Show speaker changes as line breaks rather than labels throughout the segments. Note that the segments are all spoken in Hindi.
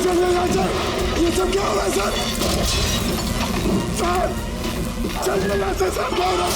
ये सब क्या हो रहा है सर? सर चलिए यहाँ से सर, क्या हो रहा है?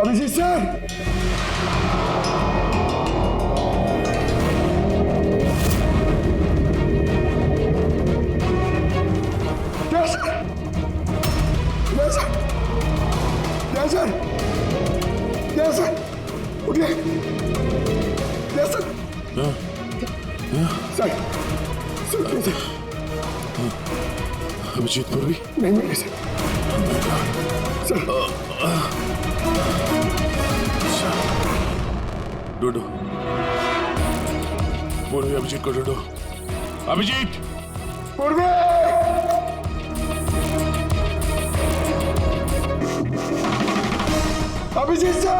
अभिजीत सर, उठिए। सर
अभिजीत पूर्वी
नहीं मिले सर।
ढूंढो पूर्वी, अभिजीत को ढूंढो। अभिजीत
पूर्वी, अभिजीत सर,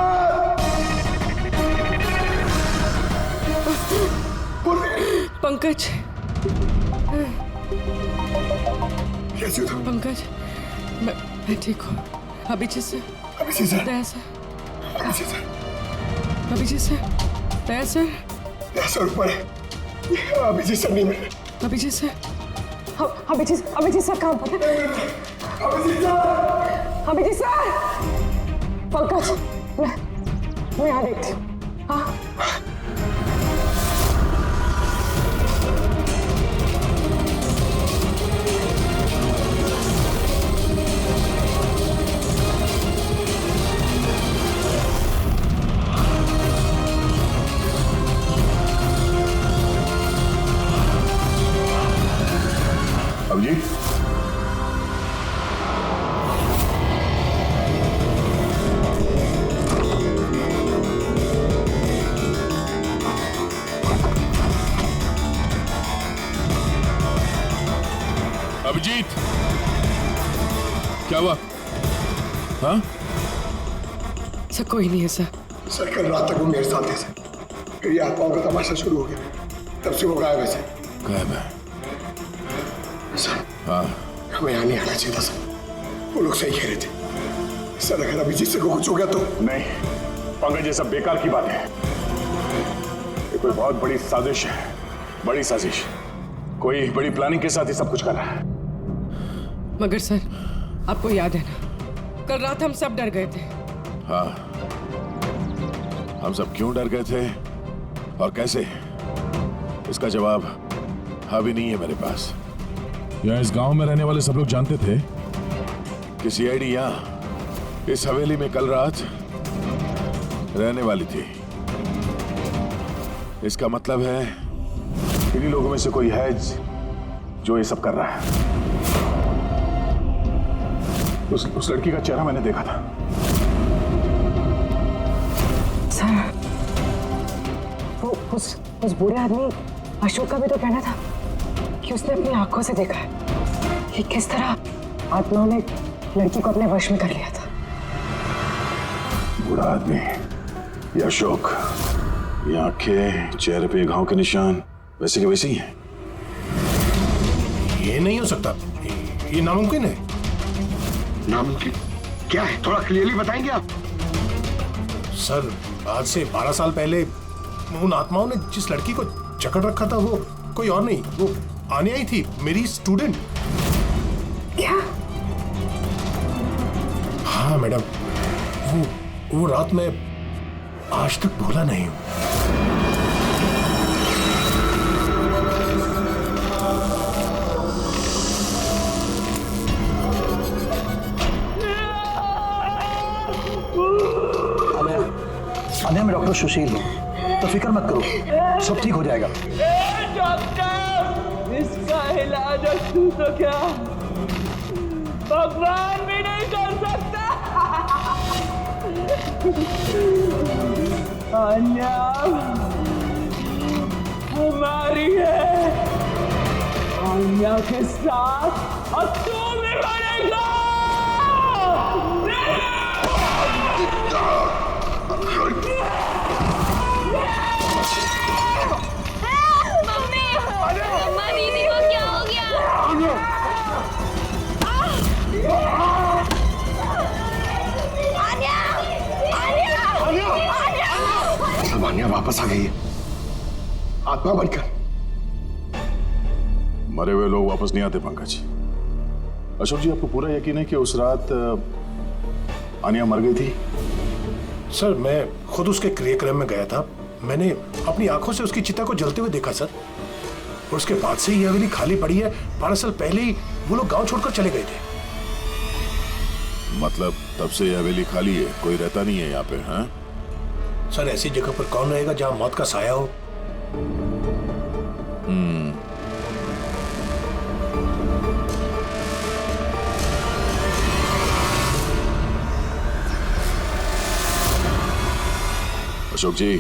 पूर्वी।
पंकज,
कैसे हो?
पंकज, मैं ठीक हूँ। Abhijeet sir,
Abhijeet sir,
Daya sir,
Abhijeet sir,
Abhijeet sir, Daya sir,
Daya sir ऊपर है। अभिजीत सर नहीं मिले।
अभिजीत सर,
अभिजीत सर कहाँ पर है?
अभिजीत सर,
अभिजीत सर, पंकज, मैं यहाँ देखती हूँ। हाँ,
अभिजीत, अभिजीत, क्या हुआ? हाँ
सर कोई नहीं है सर।
सर कल रात तक वो मेरे साथ थे सर, फिर ये आत्माओं का तमाशा शुरू हो गया, तब से वो गायब है सर।
गायब है?
सर
हाँ,
हमें यहाँ नहीं आना चाहिए था सर, वो लोग सही कह रहे थे सर। अगर अभिजीत सर को कुछ हो गया तो?
नहीं पंकज, ये सब बेकार की बात है। ये कोई बहुत बड़ी साजिश है, बड़ी साजिश। कोई बड़ी प्लानिंग के साथ ही सब कुछ कर रहा है।
मगर सर आपको याद है ना, कल रात हम सब डर गए थे।
हाँ, हम सब क्यों डर गए थे और कैसे, इसका जवाब अभी नहीं है मेरे पास।
या इस गांव में रहने वाले सब लोग जानते थे
कि सीआईडी यहाँ इस हवेली में कल रात रहने वाली थी। इसका मतलब है
इन्हीं लोगों में से कोई है जो ये सब कर रहा है। उस लड़की का चेहरा मैंने देखा था।
सर वो उस बूढ़े आदमी अशोक का भी तो कहना था कि उसने अपनी आंखों से देखा है कि किस तरह आत्माओं ने लड़की को अपने वश में कर लिया था।
बूढ़ा आदमी, ये अशोक, ये आंखें, चेहरे पे घाव के निशान वैसे के वैसे ही हैं।
ये नहीं हो सकता, ये नामुमकिन है।
नामुमकिन क्या है, थोड़ा क्लियरली बताएंगे आप?
सर, आज से 12 साल पहले उन आत्माओं ने जिस लड़की को जकड़ रखा था वो कोई और नहीं, वो आने आई थी, मेरी स्टूडेंट।
क्या?
हाँ मैडम, वो रात मैं आज तक भूला नहीं हूं।
अनया में डॉक्टर सुशील हूँ, तो फिक्र मत करो, सब ठीक हो जाएगा।
डॉक्टर, इसका इलाज तू तो क्या भगवान भी नहीं कर सकता। अन्या हमारी है, अन्या के साथ और तू भी मरेगा।
मम्मी, मम्मा दीदी को क्या हो गया?
सब आन्या वापस आ गई है, आत्मा बनकर।
मरे हुए लोग वापस नहीं आते पंकज। अशोक जी, आपको पूरा यकीन है कि उस रात आन्या मर गई थी?
सर, मैं खुद उसके क्रियाक्रम में गया था, मैंने अपनी आंखों से उसकी चिता को जलते हुए देखा सर। और उसके बाद से ये हवेली खाली पड़ी है। 12 साल पहले ही वो लोग गांव छोड़कर चले गए थे।
मतलब तब से ये हवेली खाली है, कोई रहता नहीं है यहाँ पे? हाँ
सर, ऐसी जगह पर कौन रहेगा जहां मौत का साया हो?
अशोक जी,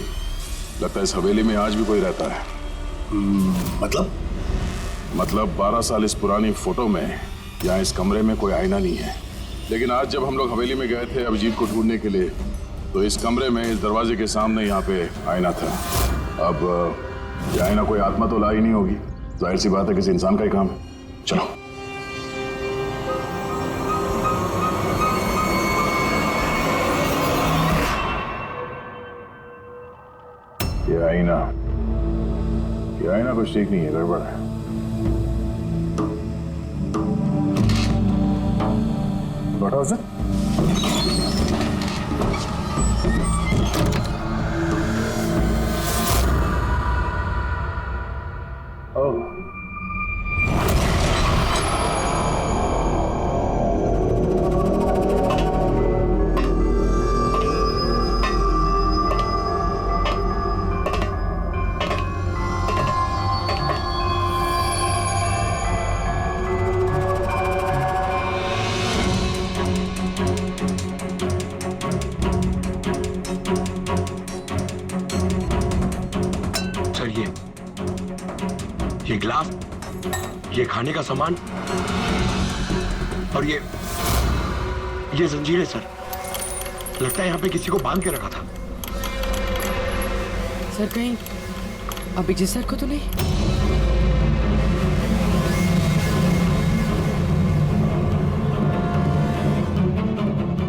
लगता है इस हवेली में आज भी कोई रहता है। मतलब 12 साल इस पुरानी फोटो में यहाँ इस कमरे में कोई आईना नहीं है, लेकिन आज जब हम लोग हवेली में गए थे अभिजीत को ढूंढने के लिए, तो इस कमरे में इस दरवाजे के सामने यहाँ पे आईना था। अब ये आईना कोई आत्मा तो ला ही नहीं होगी, जाहिर सी बात है किसी इंसान का ही काम है। चलो। ये आईना कुछ ठीक नहीं है, गड़बड़ है। What was it? Oh.
ये गिलास, ये खाने का सामान और ये जंजीरें सर, लगता है यहाँ पे किसी को बांध के रखा था।
सर, कहीं अभिजीत सर को तो नहीं?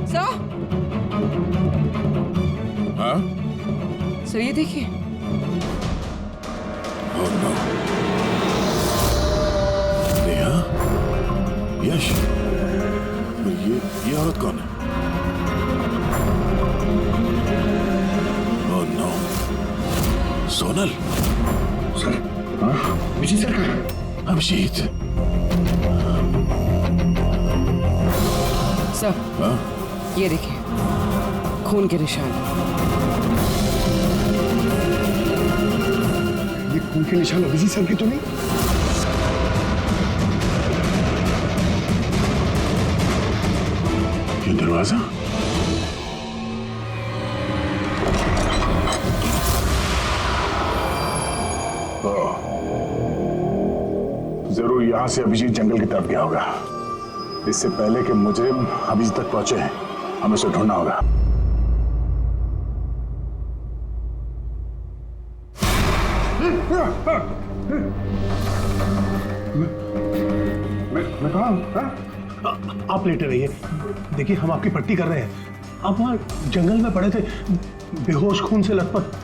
सर?
हाँ?
सर, ये देखिए।
Oh no. नेहा, यश, ये औरत कौन है? Oh no. सोनल।
सर, हाँ? अभिजीत सर कहाँ है?
अभिजीत।
सर,
हाँ?
ये देखिए, खून के निशान।
ये खून के निशान अभिजीत सर के तो नहीं?
ये दरवाजा?
जरूर यहाँ से अभिजीत जंगल की तरफ गया होगा। इससे पहले कि मुजरिम अभिजीत तक पहुंचे, हमें उसे ढूंढना होगा। मैं कहाँ हूँ?
आप लेटे रहिए, देखिए हम आपकी पट्टी कर रहे हैं। आप वहाँ जंगल में पड़े थे, बेहोश, खून से लथपथ।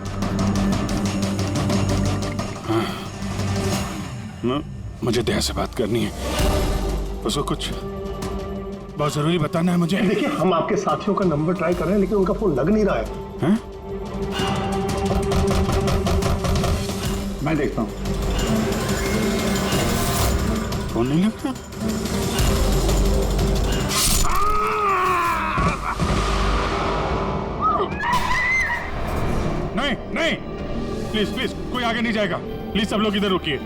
मुझे दया से बात करनी है, उसको कुछ बहुत जरूरी बताना है मुझे।
देखिए हम आपके साथियों का नंबर ट्राई कर रहे हैं, लेकिन उनका फोन लग नहीं रहा है।
मैं देखता हूँ। फोन नहीं लगता। नहीं नहीं, प्लीज प्लीज, कोई आगे नहीं जाएगा। प्लीज सब लोग इधर रुकिए।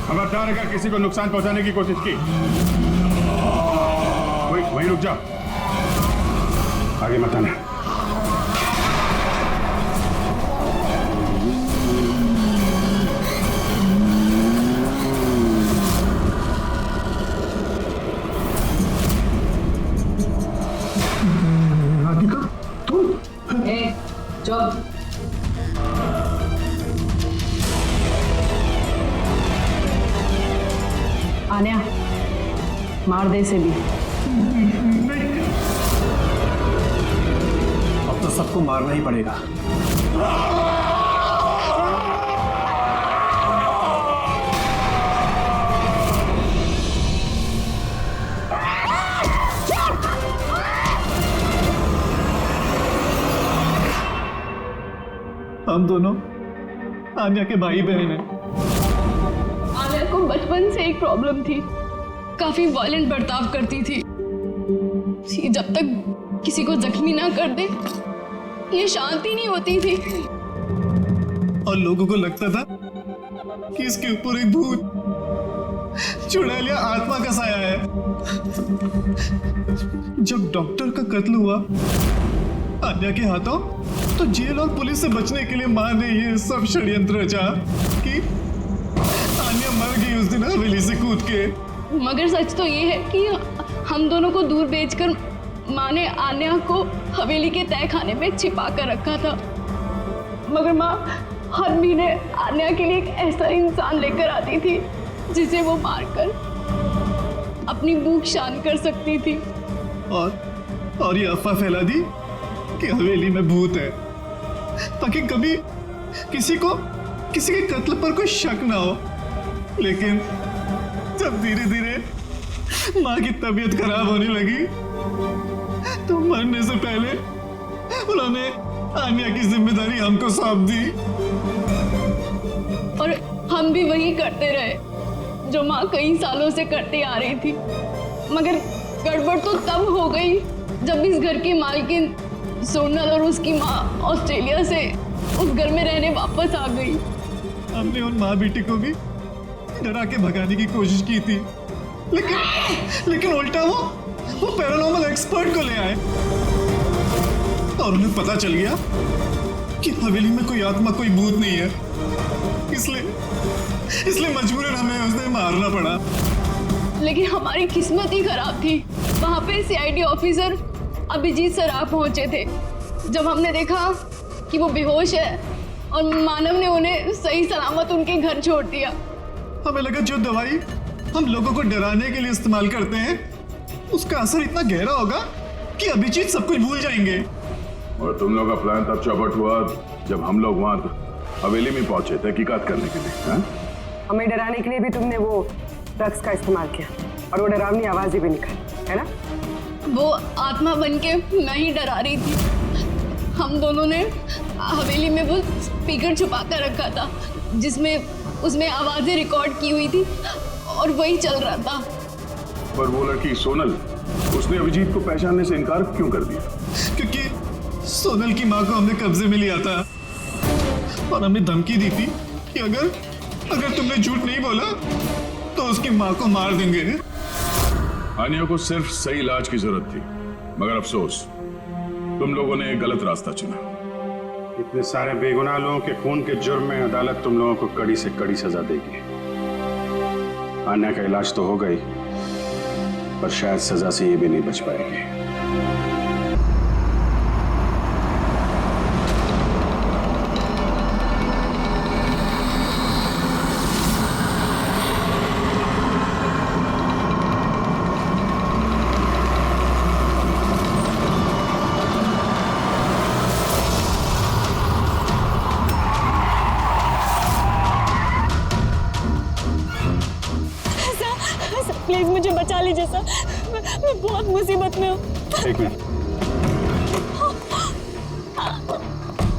खबरदार अगर किसी को नुकसान पहुंचाने की कोशिश की, वहीं रुक जाओ, आगे मत आना।
राधिका तुम?
चुप। आन्या, मार दे इसे भी।
अब तो सबको मारना ही पड़ेगा। हम दोनों आन्या के भाई बहन हैं।
आन्या को बचपन से एक प्रॉब्लम थी, काफी वायलेंट बर्ताव करती थी। जब तक किसी को जख्मी ना कर दे, ये शांति नहीं होती थी।
और लोगों को लगता था कि इसके ऊपर एक भूत, चुड़ैल या आत्मा का साया है। जब डॉक्टर का कत्ल हुआ आन्या के हाथों, तो जेल और पुलिस से बचने के लिए मां ने ये सब षड्यंत्र रचा कि आन्या मर गई उस दिन हवेली से कूद के।
मगर सच तो ये है कि हम दोनों को दूर भेजकर माँ ने आन्या को हवेली के तय खाने में छिपा कर रखा था। मगर माँ हर महीने आन्या के लिए एक ऐसा इंसान लेकर आती थी जिसे वो मारकर अपनी भूख शांत कर सकती थी।
और ये अफवाह फैला दी कि हवेली में भूत है, ताकि कभी किसी के कत्ल पर कोई शक ना हो। लेकिन जब धीरे धीरे माँ की तबीयत खराब होने लगी, तो मरने से पहले उन्होंने आन्या की जिम्मेदारी हमको सौंप दी।
और हम भी वही करते रहे जो माँ कई सालों से करते आ रही थी। मगर गड़बड़ तो तब हो गई जब इस घर की मालकिन सोनल और उसकी माँ ऑस्ट्रेलिया से उस घर में रहने वापस आ गई।
हमने उन माँ बेटी को भी डरा के भगाने की कोशिश की थी, लेकिन उल्टा वो पैरानॉर्मल एक्सपर्ट को ले आए और उन्हें पता चल गया कि हवेली में कोई आत्मा, कोई भूत नहीं है। इसलिए मजबूरन हमें उसे मारना पड़ा।
लेकिन हमारी किस्मत ही खराब थी। वहाँ पे सीआईडी ऑफिसर अभिजीत सर आ पहुंचे थे। जब हमने देखा कि वो बेहोश है और मानव ने उन्हें सही सलामत उनके घर छोड़ दिया,
हमें लगा जो दवाई हम लोगों को डराने के लिए इस्तेमाल करते हैं, उसका असर इतना गहरा होगा कि अभिजीत सब कुछ भूल जाएंगे।
और तुम लोग का प्लान तब चौपट हुआ जब हम लोग वहाँ हवेली में पहुंचे तहकीकात करने के लिए। हाँ?
हमें डराने के लिए भी तुमने वो ड्रग्स का इस्तेमाल किया और वो डरावनी आवाजें भी निकाली, है ना?
वो आत्मा बन के मैं ही डरा रही थी। हम दोनों ने हवेली में वो स्पीकर छुपा कर रखा था उसमें आवाजें रिकॉर्ड की हुई थी और वही चल रहा था।
पर वो लड़की सोनल, उसने अभिजीत को पहचानने से इनकार क्यों कर दिया?
क्योंकि सोनल की माँ को हमने कब्जे में लिया था और हमें धमकी दी थी कि अगर तुमने झूठ नहीं बोला तो उसकी माँ को मार देंगे।
आनिया को सिर्फ सही इलाज की जरूरत थी, मगर अफसोस तुम लोगों ने एक गलत रास्ता चुना।
इतने सारे बेगुनाह लोगों के खून के जुर्म में अदालत तुम लोगों को कड़ी से कड़ी सजा देगी। आन्या का इलाज तो हो गई, पर शायद सजा से ये भी नहीं बच पाएगी।
प्लीज मुझे बचा लीजिए सर, मैं बहुत मुसीबत में हूँ।
एक मिनट,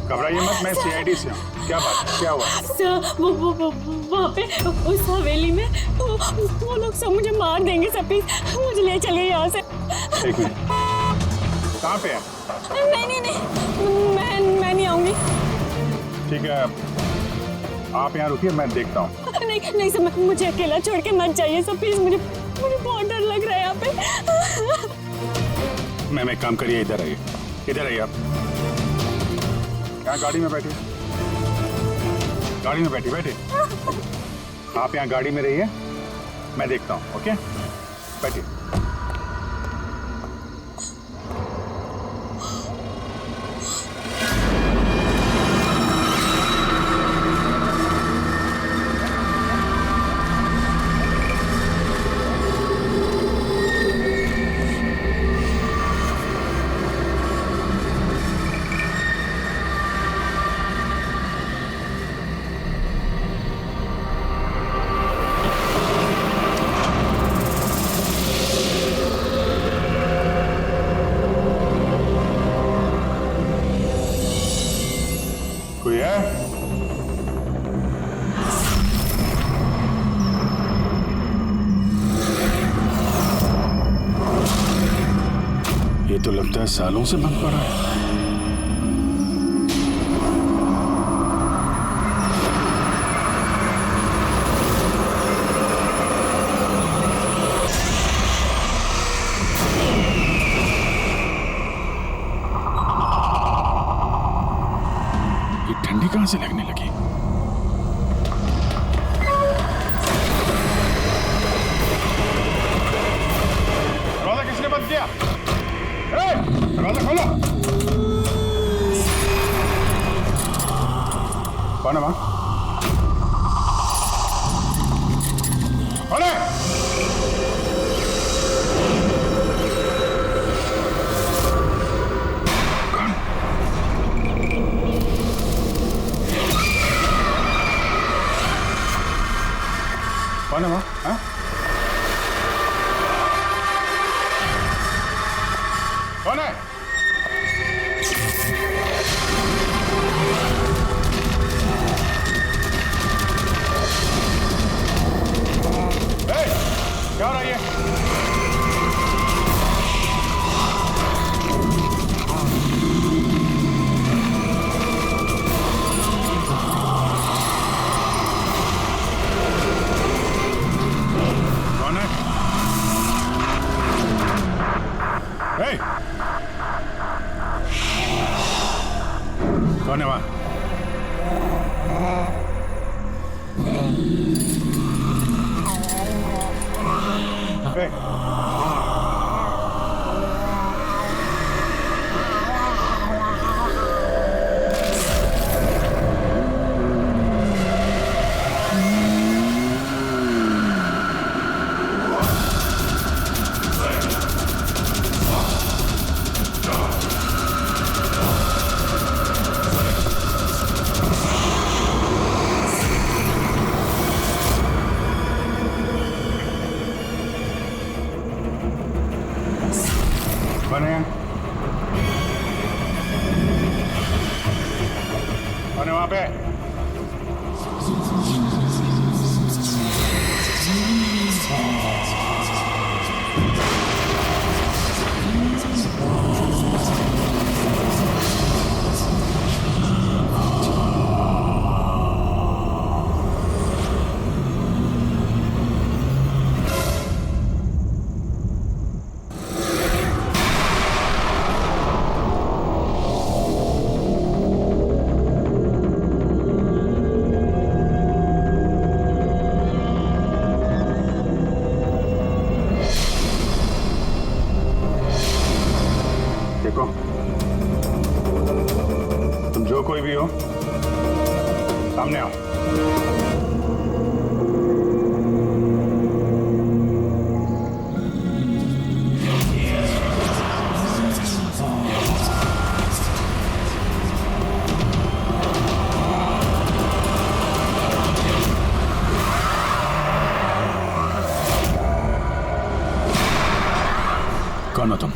घबराइए मत, मैं सीआईडी से हूँ। क्या बात है, क्या हुआ?
सर वो वहाँ पे उस हवेली में वो लोग सब मुझे मार देंगे सर, प्लीज मुझे ले चलिए यहाँ से।
एक मिनट, कहाँ पे है?
नहीं मैं नहीं आऊंगी।
ठीक है, आप यहाँ रुकिए, मैं देखता हूँ।
नहीं सर, मुझे अकेला छोड़ के मत जाइए सर, प्लीज मुझे बहुत डर लग रहा है यहाँ पे।
मैम एक काम करिए, इधर आइए आप। यहाँ गाड़ी में बैठिए, बैठिए। आप यहाँ गाड़ी में रहिए, मैं देखता हूँ। ओके, बैठिए। कोई है? ये तो लगता है सालों से बंद पड़ा है। ठंडी कहां से लगने लगी? दरवाजा किसने बंद किया? दरवाजा खोलो। कौन है वहां? कौन है? कौन है वहाँ? हाँ? कौन है? क्या हो रहा है ये? कौन है वहां? कौन है? कौन है वहां पे? जो कोई भी हो, सामने आओ।
कौन हो तुम?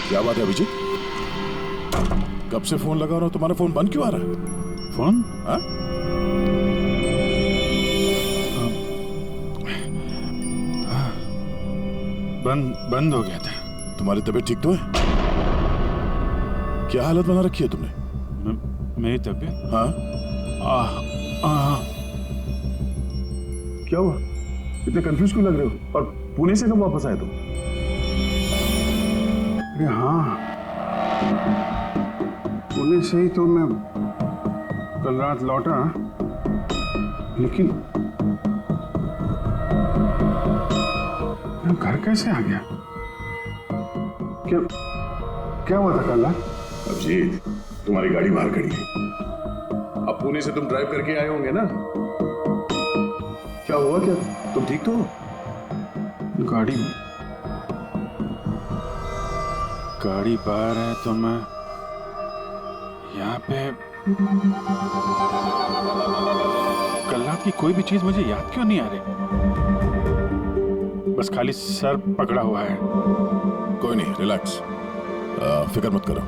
क्या बात है अभिजीत? कब से फोन लगा रहा हूं, तुम्हारा फोन बंद क्यों आ रहा है?
फोन?
हाँ?
बंद हो गया था।
तुम्हारी तबीयत ठीक तो है? क्या हालत बना रखी है तुमने?
मेरी तबीयत?
हाँ? क्या हुआ? इतने कंफ्यूज क्यों लग रहे हो? और पुणे से कब वापस आए तुम?
अरे हाँ, पुणे से ही तो मैं कल रात लौटा, लेकिन मैं घर कैसे आ गया? क्या हुआ था कल रात?
अभिजीत, तुम्हारी गाड़ी बाहर खड़ी है। अब पुणे से तुम ड्राइव करके आए होंगे ना? क्या हुआ? क्या तुम ठीक तो हो?
गाड़ी बाहर है तो मैं यहाँ पे। कल रात की कोई भी चीज मुझे याद क्यों नहीं आ रही? बस खाली सर पकड़ा हुआ है।
कोई नहीं, रिलैक्स, फिक्र मत करो।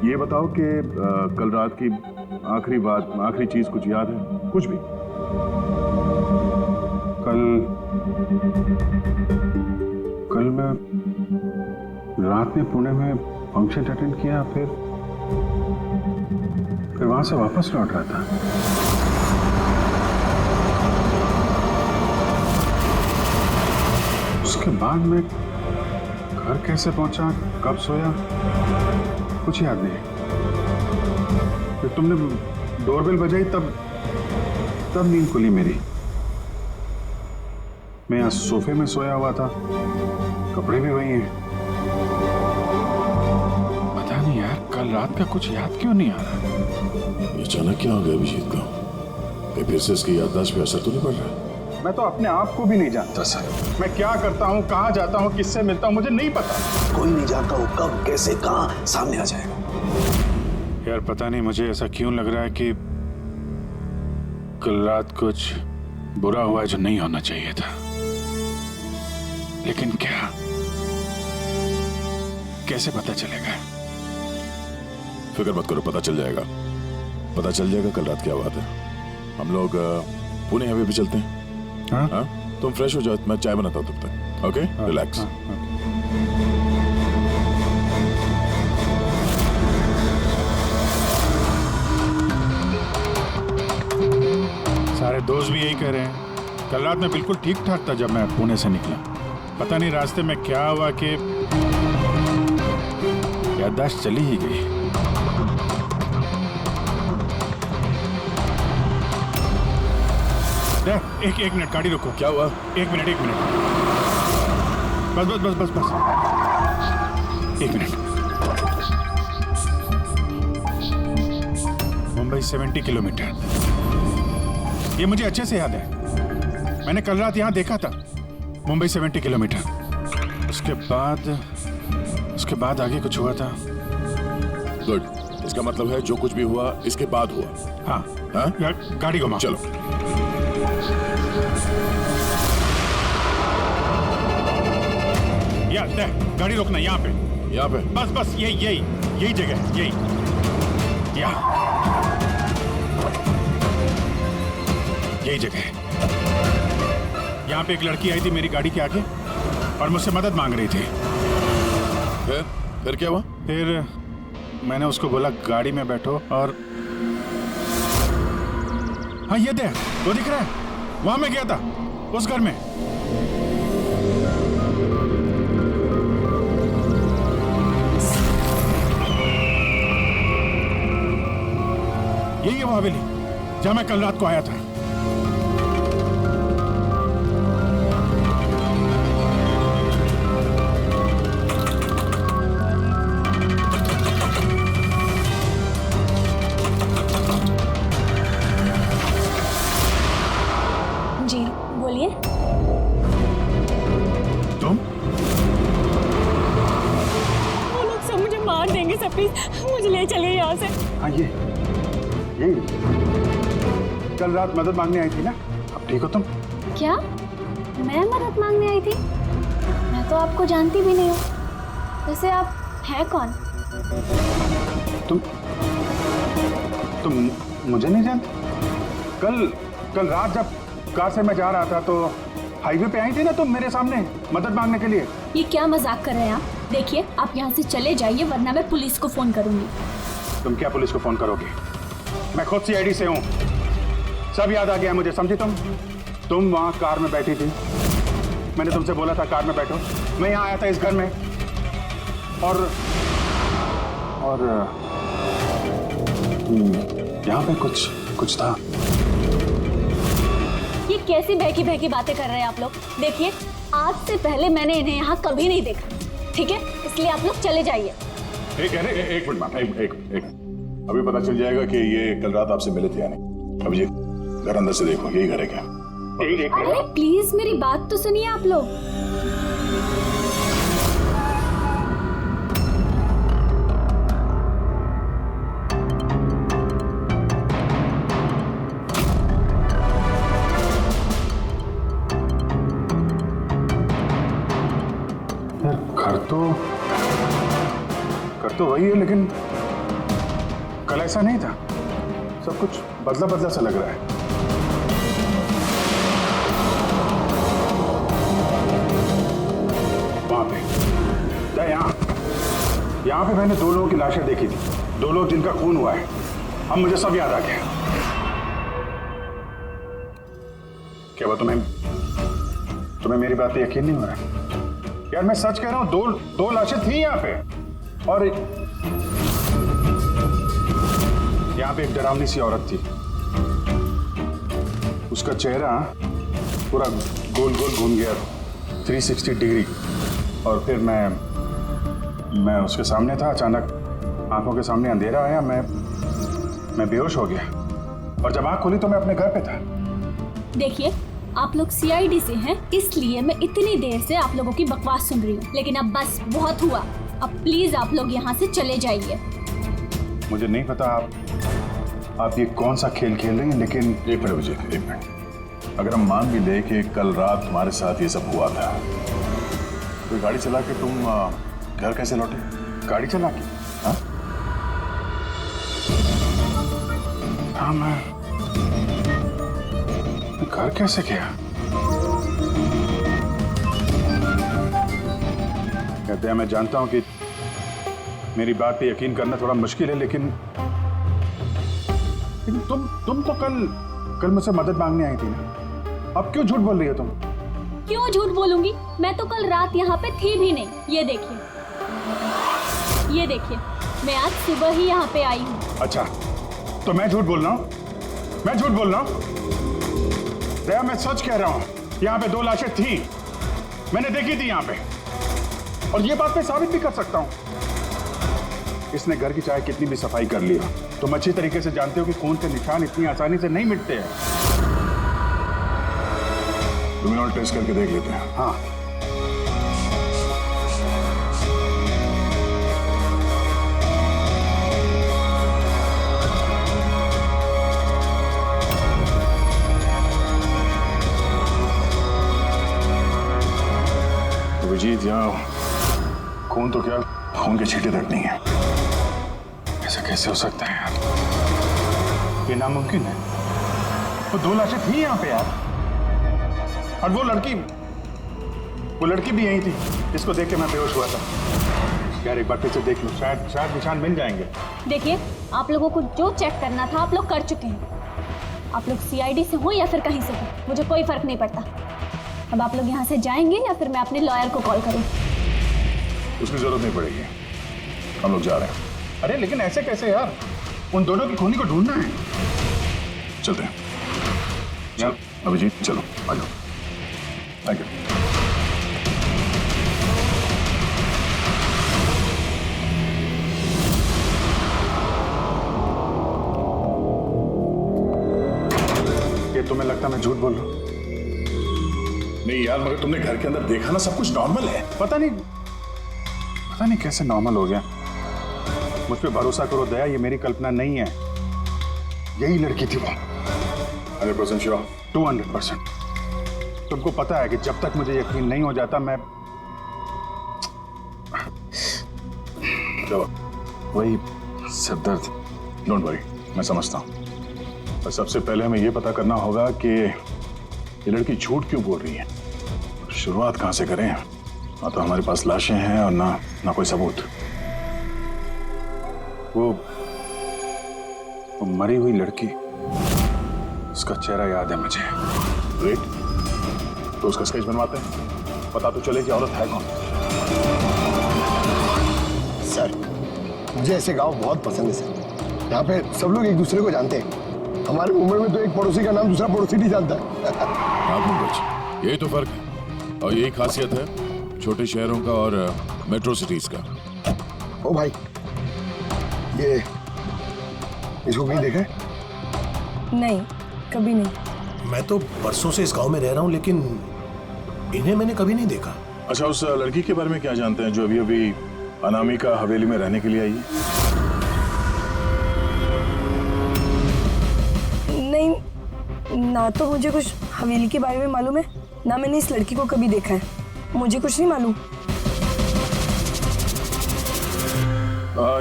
ये बताओ कि कल रात की आखिरी बात, आखिरी चीज कुछ याद है? कुछ भी?
कल मैं रात में पुणे में फंक्शन अटेंड किया, फिर वहां से वापस लौट रहा था। उसके बाद मैं घर कैसे पहुंचा, कब सोया, कुछ याद नहीं। फिर तुमने डोरबेल बजाई, तब नींद खुली मेरी। मैं यहाँ सोफे में सोया हुआ था, कपड़े भी वही हैं। पता नहीं यार, कल रात का कुछ याद क्यों नहीं आ रहा?
ये अचानक क्या हो गया अभिजीत को? फिर से इसकी याददाश्त पे असर तो नहीं पड़ रहा?
मैं तो अपने आप को भी नहीं जानता सर। मैं क्या करता हूँ, कहाँ जाता हूँ, किससे मिलता हूँ, मुझे नहीं पता।
कोई नहीं जानता वो कब, कैसे, कहाँ सामने आ जाएगा।
यार पता नहीं मुझे ऐसा क्यों लग रहा है कि कल रात कुछ बुरा हुआ है जो नहीं होना चाहिए था। लेकिन क्या, कैसे पता चलेगा?
फिक्र मत करो, पता चल जाएगा। पता चल जाएगा कल रात क्या बात है। हम लोग पुणे हाईवे पे चलते हैं।
हाँ?
हाँ? तुम फ्रेश हो जाओ, मैं चाय बनाता हूँ तब तक। Okay, relax.
सारे दोस्त भी यही कह रहे हैं। कल रात में बिल्कुल ठीक ठाक था जब मैं पुणे से निकला। पता नहीं रास्ते में क्या हुआ कि याददाश्त चली ही गई। एक मिनट, गाड़ी रोको।
क्या हुआ?
एक मिनट। बस। एक मिनट। मुंबई 70 किलोमीटर, ये मुझे अच्छे से याद है। मैंने कल रात यहाँ देखा था। मुंबई 70 किलोमीटर। उसके बाद आगे कुछ हुआ था।
गुड, इसका मतलब है जो कुछ भी हुआ इसके बाद हुआ।
हाँ
हाँ?
गाड़ी घुमाओ।
चलो।
यार गाड़ी रोकना यहाँ पे।
यहाँ पे?
बस यही जगह, यही जगह है। यहाँ पे एक लड़की आई थी मेरी गाड़ी के आगे और मुझसे मदद मांग रही थी।
फिर क्या हुआ?
फिर मैंने उसको बोला गाड़ी में बैठो और हाँ ये देख, वो दिख रहा है, वहां मैं गया था उस घर में। यही है वो हवेली जहां मैं कल रात को आया था।
जी बोलिए।
तुम?
वो लोग सब मुझे मार देंगे सर, प्लीज मुझे ले चलिए यहाँ से।
हाँ यही कल रात मदद मांगने आई थी ना, अब ठीक हो तुम?
क्या मैं मदद मांगने आई थी? मैं तो आपको जानती भी नहीं हूँ। वैसे आप हैं कौन?
तुम मुझे नहीं जानते? कल रात जब कार से मैं जा रहा था तो हाईवे पे आई थी ना तुम मेरे सामने मदद मांगने के लिए।
ये क्या मजाक कर रहे हैं आप? देखिए आप यहाँ से चले जाइए वरना मैं पुलिस को फोन करूंगी।
तुम क्या पुलिस को फोन करोगे? मैं खुद सीआईडी से हूँ, सब याद आ गया मुझे, समझी तुम वहाँ कार में बैठी थी, मैंने तुमसे बोला था कार में बैठो, मैं यहाँ आया था इस घर में और यहाँ पे कुछ था।
ये कैसी बहकी बहकी बातें कर रहे हैं आप लोग? देखिए आज से पहले मैंने इन्हें यहाँ कभी नहीं देखा, ठीक है? इसलिए आप लोग चले जाइए।
एक मिनट मैम, एक अभी पता चल जाएगा कि ये कल रात आपसे मिले थे या नहीं। अभी घर अंदर से देखो, यही घर है क्या?
अरे प्लीज मेरी बात तो सुनिए आप लोग।
घर तो वही है लेकिन कल ऐसा नहीं था, सब कुछ बदला बदला सा लग रहा है। वहां पे यहाँ पे मैंने 2 लोगों की लाशें देखी थी, 2 लोग जिनका खून हुआ है। अब मुझे सब याद आ गया। क्या वो तुम्हें मेरी बात पे यकीन नहीं हो रहा? यार मैं सच कह रहा हूँ, 2 लाशें थी यहाँ पे और यहाँ पे एक डरावनी सी औरत थी, उसका चेहरा पूरा गोल गोल घूम गया 360 डिग्री और फिर मैं उसके सामने था, अचानक आंखों के सामने अंधेरा आया, मैं बेहोश हो गया और जब आंख खुली तो मैं अपने घर पे था।
देखिए आप लोग सीआईडी से हैं, इसलिए मैं इतनी देर से आप लोगों की बकवास सुन रही हूँ, लेकिन अब बस बहुत हुआ। अब प्लीज आप लोग यहाँ से चले जाइए।
मुझे नहीं पता आप ये कौन सा खेल खेल रही हैं, लेकिन
एक मिनट विजय, एक मिनट। अगर हम मान भी ले कि कल रात तुम्हारे साथ ये सब हुआ था, तो गाड़ी चला के तुम घर कैसे लौटे?
गाड़ी चला के? हाँ मैं घर कैसे गया? कहते हैं मैं जानता हूं कि मेरी बात पे यकीन करना थोड़ा मुश्किल है, लेकिन तुम तो कल मुझसे मदद मांगने आई थी ना, अब क्यों झूठ बोल रही हो तुम?
क्यों झूठ बोलूंगी? मैं तो कल रात यहाँ पे थी भी नहीं। ये देखिए मैं आज सुबह ही यहाँ पे आई हूँ।
अच्छा तो मैं झूठ बोल रहा हूँ? दया मैं सच कह रहा हूँ, यहाँ पे 2 लाशें थी, मैंने देखी थी यहाँ पे और ये बात मैं साबित भी कर सकता हूँ। इसने घर की चाहे कितनी भी सफाई कर ली, तुम अच्छी तरीके से जानते हो कि खून के निशान इतनी आसानी से नहीं मिटते हैं।
क्रिमिनल टेस्ट करके देख लेते हैं।
हाँ
अभिजीत, यहाँ खून तो क्या, खून के छींटे तक नहीं है। ऐसा कैसे हो सकता है यार?
ये नामुमकिन है। वो 2 लाशें थी यहाँ पे यार, और वो लड़की भी यही थी जिसको देख के मैं बेहोश हुआ था। यार एक बार फिर से देख लो, शायद निशान मिल जाएंगे।
देखिए, आप लोगों को जो चेक करना था आप लोग कर चुके हैं। आप लोग सीआईडी से हो या फिर कहीं से हो, मुझे कोई फर्क नहीं पड़ता। अब आप लोग यहाँ से जाएंगे या फिर मैं अपने लॉयर को कॉल करूँ?
उसकी जरूरत नहीं पड़ेगी, हम लोग जा रहे हैं।
अरे लेकिन ऐसे कैसे यार, उन दोनों की खूनी को ढूंढना है।
चलते हैं। चल अभिजीत, चलो आ जाओ। Thank you.
ये तुम्हें लगता मैं झूठ बोल रहा हूँ?
नहीं यार, मगर तुमने घर के अंदर देखा ना, सब कुछ नॉर्मल है।
पता नहीं कैसे नॉर्मल हो गया। मुझ पे भरोसा करो दया, ये मेरी कल्पना नहीं है। यही लड़की थी वो।
100% श्योर?
200%। तुमको पता है कि जब तक मुझे यकीन नहीं हो जाता मैं
तो
वही
सिर दर्द। डोंट वरी, मैं समझता हूँ। और सबसे पहले हमें ये पता करना होगा कि ये लड़की झूठ क्यों बोल रही है। शुरुआत कहाँ से करें? ना तो हमारे पास लाशें हैं और ना कोई सबूत।
वो मरी हुई लड़की, उसका चेहरा याद है मुझे।
ग्रेट, तो उसका स्केच बनवाते हैं, पता तो चले कि औरत है कौन।
सर, मुझे ऐसे गांव बहुत पसंद है सर। यहाँ पे सब लोग एक दूसरे को जानते हैं। हमारे मुंबई में तो एक पड़ोसी का नाम दूसरा पड़ोसी नहीं जानता है।
यही तो फर्क है और यही खासियत है छोटे शहरों का और मेट्रो सिटीज का।
ओ भाई, ये इसको कहीं देखा है?
नहीं, कभी नहीं।
मैं तो बरसों से इस गांव में रह रहा हूँ, लेकिन इन्हें मैंने कभी नहीं देखा।
अच्छा, उस लड़की के बारे में क्या जानते हैं जो अभी अभी अनामिका हवेली में रहने के लिए आई है?
नहीं, ना तो मुझे कुछ हवेली के बारे में मालूम है, ना मैंने इस लड़की को कभी देखा है। मुझे कुछ नहीं मालूम।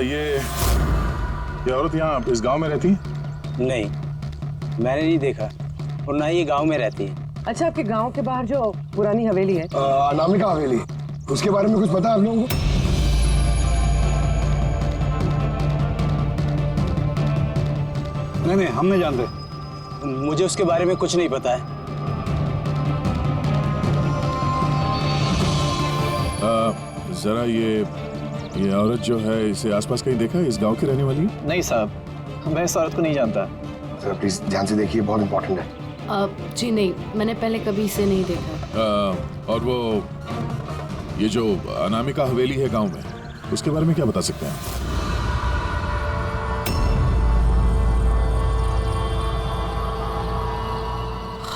ये औरत यहाँ इस गांव में रहती है?
नहीं, मैंने नहीं देखा और ना ही ये गांव में रहती है।
अच्छा, आपके गांव के बाहर जो पुरानी हवेली है,
अनामिका हवेली, उसके बारे में कुछ पता है आप लोगों को?
नहीं, हम नहीं जानते। मुझे उसके बारे में कुछ नहीं पता है।
जरा ये औरत जो है, इसे आसपास कहीं देखा है? इस गांव की रहने वाली है?
नहीं साहब, मैं इस औरत को नहीं जानता।
जरा प्लीज ध्यान से देखिए, बहुत इंपॉर्टेंट है।
जी नहीं, मैंने पहले कभी इसे नहीं देखा।
और वो ये जो अनामिका हवेली है गांव में, उसके बारे में क्या बता सकते हैं?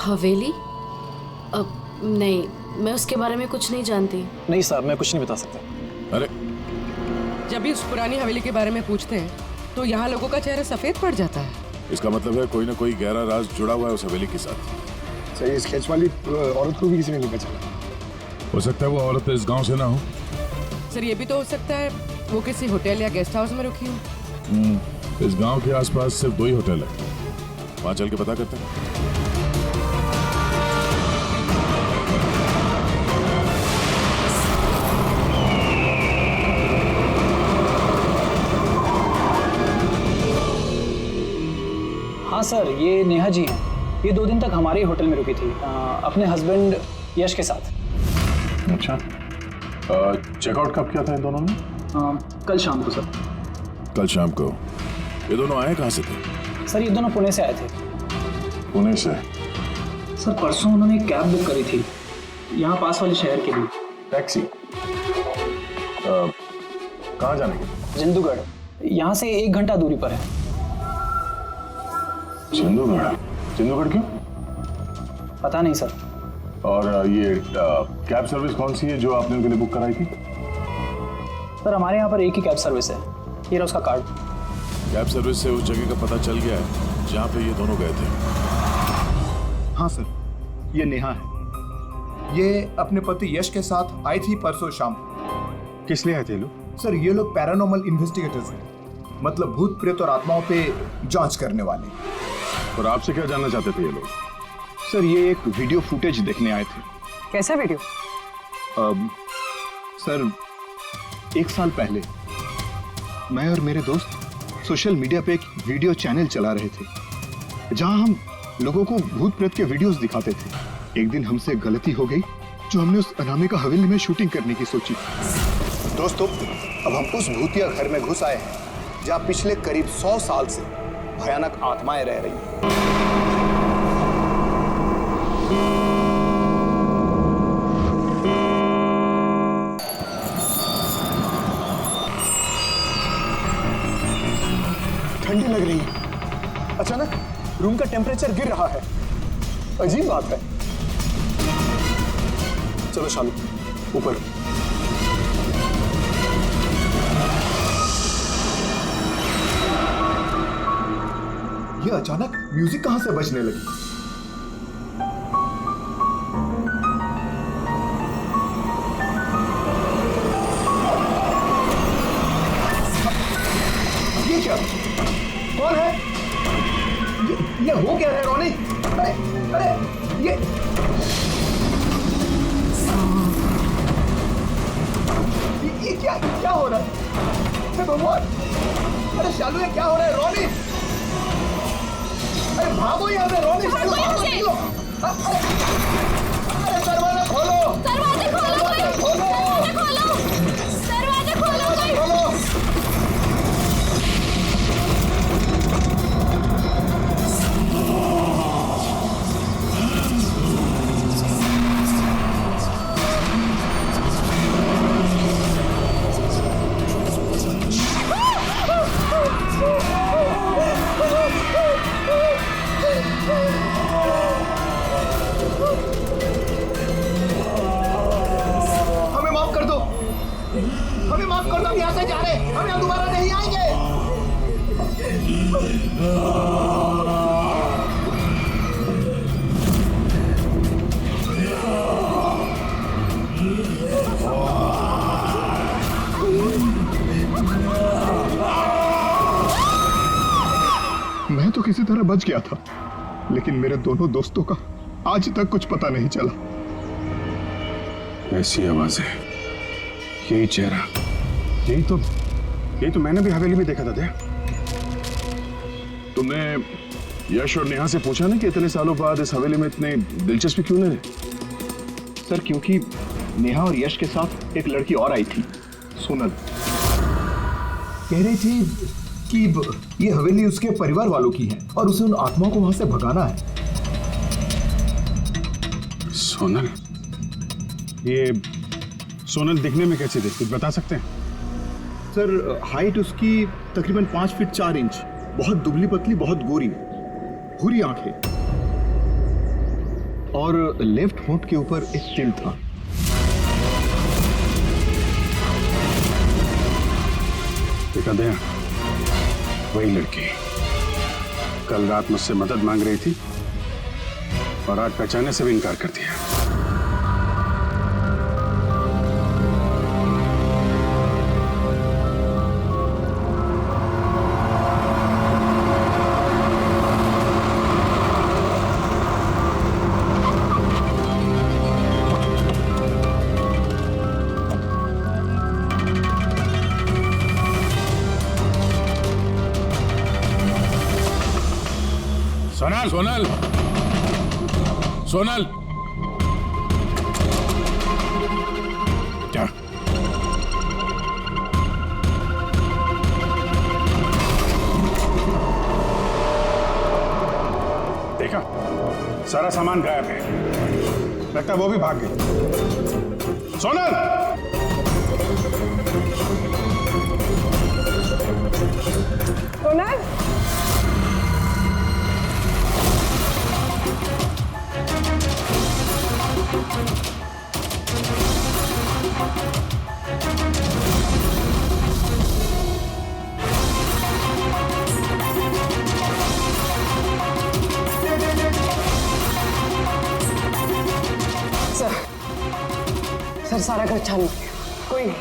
हवेली? नहीं, मैं उसके बारे में कुछ नहीं जानती।
नहीं साहब, मैं कुछ नहीं बता सकता।
अरे,
जब भी उस पुरानी हवेली के बारे में पूछते हैं तो यहाँ लोगों का चेहरा सफेद पड़ जाता है।
इसका मतलब है कोई ना कोई गहरा राज जुड़ा हुआ है उस हवेली के साथ।
सही, स्केच वाली औरत को भी किसी ने नहीं पहचाना।
हो सकता है वो औरत इस गांव से ना हो।
सर, ये भी तो हो सकता है वो किसी होटल या गेस्ट हाउस में रुकी हो।
इस गांव के आसपास सिर्फ 2 ही होटल है, वहां चल के पता करते हैं।
हाँ सर, ये नेहा जी हैं। ये 2 दिन तक हमारे ही होटल में रुकी थी, अपने हस्बैंड यश के साथ।
अच्छा, चेकआउट कब किया था इन दोनों ने?
कल शाम को सर।
कल शाम को? ये दोनों आए कहाँ से थे?
सर, ये दोनों पुणे से आए थे।
पुणे से?
सर, परसों उन्होंने एक कैब बुक करी थी यहाँ पास वाले शहर के लिए।
टैक्सी? कहाँ जाने के?
जिंदूगढ़, यहाँ से 1 घंटा दूरी पर है।
जिंदूगढ़? जिंदूगढ़ क्यों?
पता नहीं सर।
और ये कैब सर्विस कौन सी है जो आपने उनके लिए बुक कराई थी?
सर, हमारे यहाँ पर एक ही कैब सर्विस है। ये रहा उसका कार्ड।
कैब सर्विस से उस जगह का पता चल गया है जहाँ पे ये दोनों गए थे?
हाँ सर, ये नेहा है।
ये अपने पति यश के साथ आई थी परसों शाम।
किस लिए आए थे ये लोग?
सर ये लोग पैरानॉर्मल इन्वेस्टिगेटर्स हैं, मतलब भूत प्रेत और आत्माओं पे जांच करने वाले।
और आपसे क्या जानना चाहते थे ये लोग?
सर ये एक वीडियो फुटेज देखने आए थे।
कैसा वीडियो?
सर 1 साल पहले मैं और मेरे दोस्त सोशल मीडिया पे एक वीडियो चैनल चला रहे थे जहां हम लोगों को भूत प्रेत के वीडियोस दिखाते थे। एक दिन हमसे गलती हो गई जो हमने उस अनामिका हवेली में शूटिंग करने की सोची। दोस्तों अब हम उस भूतिया घर में घुस आए हैं जहां पिछले करीब 100 साल से भयानक आत्माएं रह रही हैं। ठंडी लग रही है। अचानक रूम का टेम्परेचर गिर रहा है। अजीब बात है। चलो शालू ऊपर। ये अचानक म्यूजिक कहां से बजने लगी? ये क्या? कौन है? ये हो क्या है रोनी? अरे अरे ये क्या हो रहा है? हे भगवान! अरे शालू ये क्या हो रहा है? रोनी अरे भागो यहाँ से! रोनी शालू भागो! निकलो! अरे दरवाजा खोलो!
दरवाजे खोलो!
दरवाजा खोलो!
दरवाजे खोलो!
हमें माफ कर दो! हमें माफ कर दो! हम यहाँ से जा रहे हैं। हम यहाँ दोबारा नहीं आएंगे। मैं तो किसी तरह बच गया था, लेकिन मेरे दोनों दोस्तों का आज तक कुछ पता नहीं चला।
ऐसी आवाजें, यही चेहरा, यही तो मैंने भी हवेली में देखा था।
तुमने यश और नेहा से पूछा ना कि इतने सालों बाद इस हवेली में इतने दिलचस्पी क्यों ले रहे?
सर क्योंकि नेहा और यश के साथ एक लड़की और आई थी, सोनल। कह रही थी कि ये हवेली उसके परिवार वालों की है और उसे उन आत्माओं को वहां से भगाना है।
सोनल? ये सोनल दिखने में कैसी थी, कुछ बता सकते हैं?
सर हाइट उसकी तकरीबन 5 फीट 4 इंच, बहुत दुबली पतली, बहुत गोरी, भूरी आंखें और लेफ्ट होंठ के ऊपर एक तिल था।
देखा दया, वही लड़की कल रात मुझसे मदद मांग रही थी और आज पहचानने से भी इनकार कर दिया।
सोनल! सोनल! सोनल! क्या?
देखा, सारा सामान गायब है। लगता है वो भी भाग गई। सोनल!
सोनल! सारा घर छान लिया, कोई नहीं।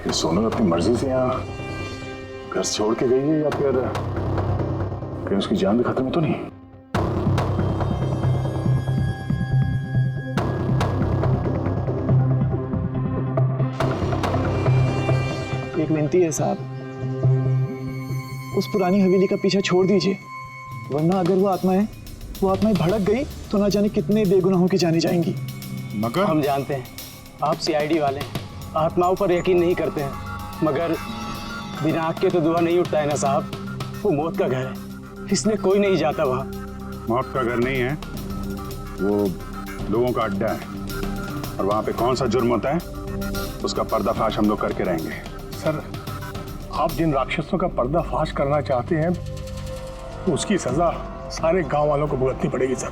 ये सोनल अपनी मर्जी से यहाँ घर छोड़ के गई है या फिर कहीं उसकी जान भी खतरे में तो नहीं?
एक विनती है साहब, उस पुरानी हवेली का पीछा छोड़ दीजिए, वरना अगर वो आत्माएं भड़क गई तो ना जाने कितने बेगुनाहों की जानी जाएंगी।
मगर
हम जानते हैं आप सीआईडी वाले आत्माओं पर यकीन नहीं करते हैं, मगर बिना आग के तो धुआं नहीं उठता है ना साहब। वो मौत का घर है, इसलिए कोई नहीं जाता वहाँ।
मौत का घर नहीं है, वो लोगों का अड्डा है, और वहाँ पे कौन सा जुर्म होता है उसका पर्दाफाश हम लोग करके रहेंगे।
सर, आप जिन राक्षसों का पर्दाफाश करना चाहते हैं तो उसकी सजा सारे गांव वालों को भुगतनी पड़ेगी सर।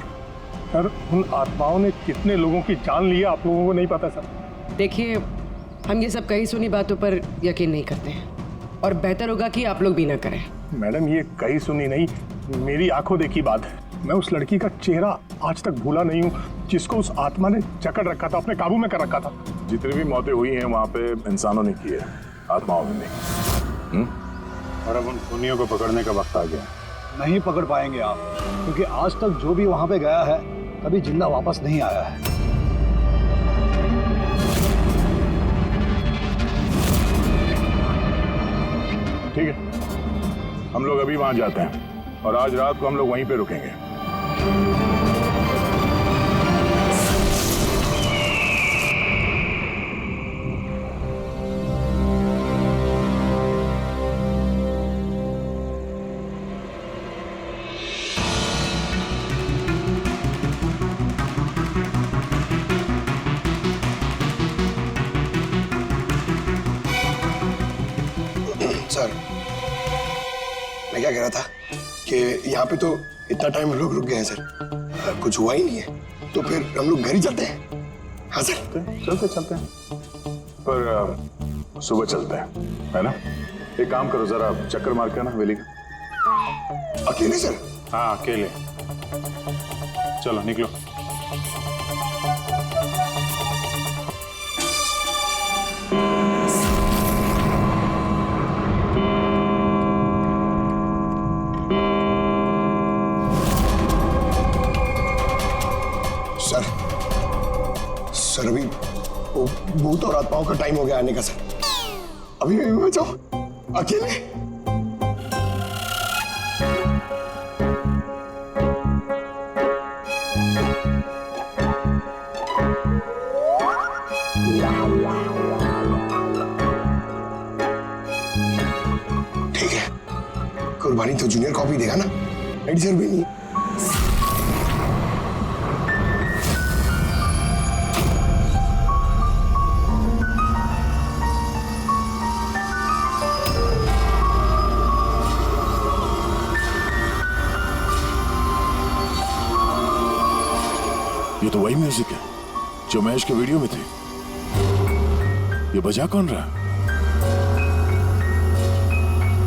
सर, उन आत्माओं ने कितने लोगों की जान ली है आप लोगों को नहीं पता सर।
देखिए, हम ये सब कही सुनी बातों पर यकीन नहीं करते हैं और बेहतर होगा कि आप लोग भी ना करें।
मैडम, ये कही सुनी नहीं, मेरी आंखों देखी बात है। मैं उस लड़की का चेहरा आज तक भूला नहीं हूँ जिसको उस आत्मा ने जकड़ रखा था, अपने काबू में कर रखा था।
जितनी भी मौतें हुई हैं वहाँ पे इंसानों ने की है, आत्माओं ने नहीं।
और अब उन खूनियों को पकड़ने का वक्त आ गया।
नहीं पकड़ पाएंगे आप, क्योंकि आज तक जो भी वहां पे गया है कभी जिंदा वापस नहीं आया है।
ठीक है, हम लोग अभी वहां जाते हैं और आज रात को हम लोग वहीं पे रुकेंगे।
सर, मैं क्या कह रहा था कि यहाँ पे तो इतना टाइम लोग रुक गए हैं सर, कुछ हुआ ही नहीं है, तो फिर हम लोग घर ही चलते हैं। हाँ सर,
चलते हैं, पर सुबह चलते हैं, है ना? एक काम करो, जरा चक्कर मार के ना हवेली का।
अकेले सर?
हाँ, अकेले। चलो निकलो।
सर, अभी वो भूत और आत्माओं का टाइम हो गया आने का सर। अभी मैं जाऊं अकेले? ठीक है, कुर्बानी तो जूनियर कॉपी देगा ना, एडिटर भी नहीं।
ये तो वही म्यूजिक है जो महेश के वीडियो में थे। ये बजा कौन रहा?